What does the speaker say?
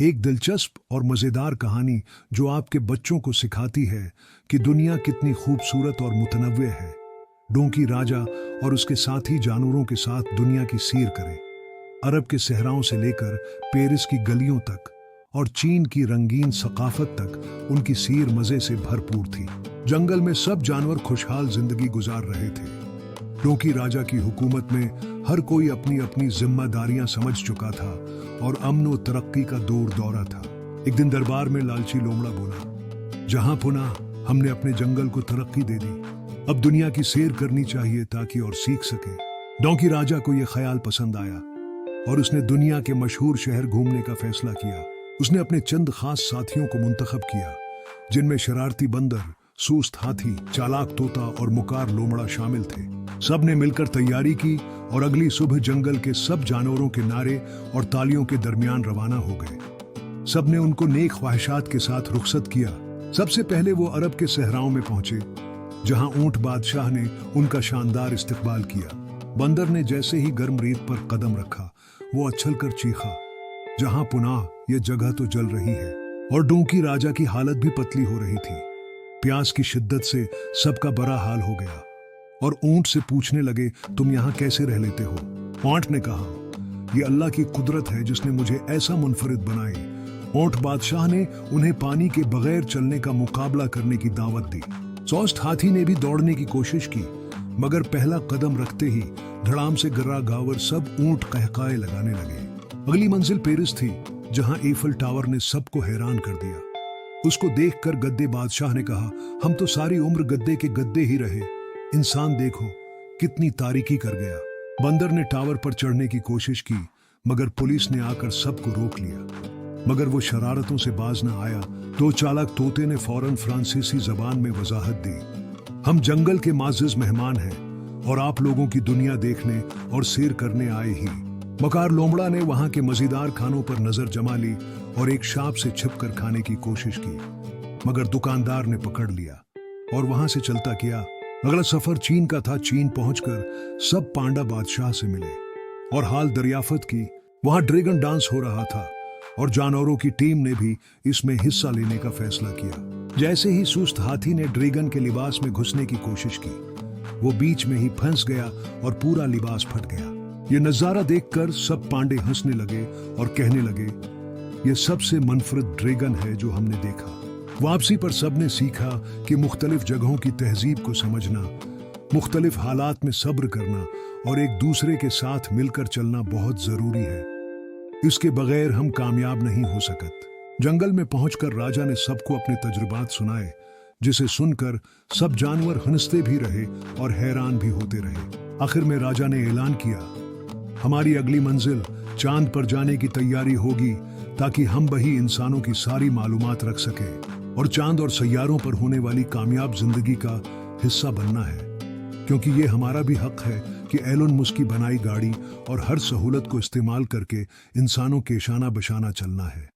एक दिलचस्प और मज़ेदार कहानी जो आपके बच्चों को सिखाती है कि दुनिया कितनी खूबसूरत और मुतनव्वे है। डोंकी राजा और उसके साथी जानवरों के साथ दुनिया की सैर करें। अरब के सहराओं से लेकर पेरिस की गलियों तक और चीन की रंगीन सकाफत तक उनकी सैर मज़े से भरपूर थी। जंगल में सब जानवर खुशहाल जिंदगी गुजार रहे थे। डोंकी राजा की हुकूमत में हर कोई अपनी अपनी जिम्मेदारियां समझ चुका था और अमन व तरक्की का दौर दौरा था। एक दिन दरबार में लालची लोमड़ा बोला, जहां पुनः हमने अपने जंगल को तरक्की दे दी, अब दुनिया की सैर करनी चाहिए ताकि और सीख सके। डोंकी राजा को यह ख्याल पसंद आया और उसने दुनिया के मशहूर शहर घूमने का फैसला किया। उसने अपने चंद खास साथियों को मुंतखब किया, जिनमें शरारती बंदर, सुस्त हाथी, चालाक तोता और मुकार लोमड़ा शामिल थे। सब ने मिलकर तैयारी की और अगली सुबह जंगल के सब जानवरों के नारे और तालियों के दरमियान रवाना हो गए। सब ने उनको नेक ख्वाहिशात के साथ रुखसत किया। सबसे पहले वो अरब के सहराओं में पहुंचे, जहां ऊंट बादशाह ने उनका शानदार इस्तकबाल किया। बंदर ने जैसे ही गर्म रेत पर कदम रखा, वो अच्छलकर चीखा, जहां पुनः ये जगह तो जल रही है। और डोंकी राजा की हालत भी पतली हो रही थी। प्यास की शिद्दत से सबका बुरा हाल हो गया और ऊंट से पूछने लगे, तुम यहाँ कैसे रह लेते हो? ऊंट ने कहा, ये अल्लाह की कुदरत है जिसने मुझे ऐसा मुनफरिद बनाए। ऊंट बादशाह ने उन्हें पानी के बगैर चलने का मुकाबला करने की दावत दी। चौस्त हाथी ने भी दौड़ने की कोशिश की, मगर पहला कदम रखते ही धड़ाम से गर्रा गावर सब ऊंट कहकाए लगाने लगे। अगली मंजिल पेरिस थी, जहां ईफल टावर ने सबको हैरान कर दिया। उसको देखकर गद्दे बादशाह ने कहा, हम तो सारी उम्र गद्दे के गद्दे ही रहे, इंसान देखो कितनी तारीकी कर गया। बंदर ने टावर पर चढ़ने की कोशिश की, मगर पुलिस ने आकर सबको रोक लिया। मगर वो शरारतों से बाज न आया तो चालाक तोते ने फौरन फ्रांसीसी जबान में वजाहत दी, हम जंगल के माजिज मेहमान हैं और आप लोगों की दुनिया देखने और सैर करने आए ही। मकार लोमड़ा ने वहां के मजेदार खानों पर नजर जमा ली और एक सांप से छिपकर खाने की कोशिश की, मगर दुकानदार ने पकड़ लिया और वहां से चलता किया। अगला सफर चीन का था। चीन पहुंचकर सब पांडा बादशाह से मिले और हाल दरियाफत की। वहां ड्रैगन डांस हो रहा था और जानवरों की टीम ने भी इसमें हिस्सा लेने का फैसला किया। जैसे ही सुस्त हाथी ने ड्रैगन के लिबास में घुसने की कोशिश की, वो बीच में ही फंस गया और पूरा लिबास फट गया। ये नजारा देखकर सब पांडे हंसने लगे और कहने लगे, ये सबसे मुनफरिद ड्रैगन है जो हमने देखा। वापसी पर सबने सीखा कि मुख्तलिफ जगहों की तहजीब को समझना, मुख्तलिफ हालात में सब्र करना और एक दूसरे के साथ मिलकर चलना बहुत जरूरी है। इसके बगैर हम कामयाब नहीं हो सकत। जंगल में पहुंचकर राजा ने सबको अपने तजुर्बात सुनाए, जिसे सुनकर सब जानवर हंसते भी रहे और हैरान भी होते रहे। आखिर में राजा ने ऐलान किया, हमारी अगली मंजिल चांद पर जाने की तैयारी होगी, ताकि हम वही इंसानों की सारी मालूमात रख सकें और चांद और सैयारों पर होने वाली कामयाब जिंदगी का हिस्सा बनना है, क्योंकि ये हमारा भी हक है कि एलोन मस्क की बनाई गाड़ी और हर सहूलत को इस्तेमाल करके इंसानों के शाना बशाना चलना है।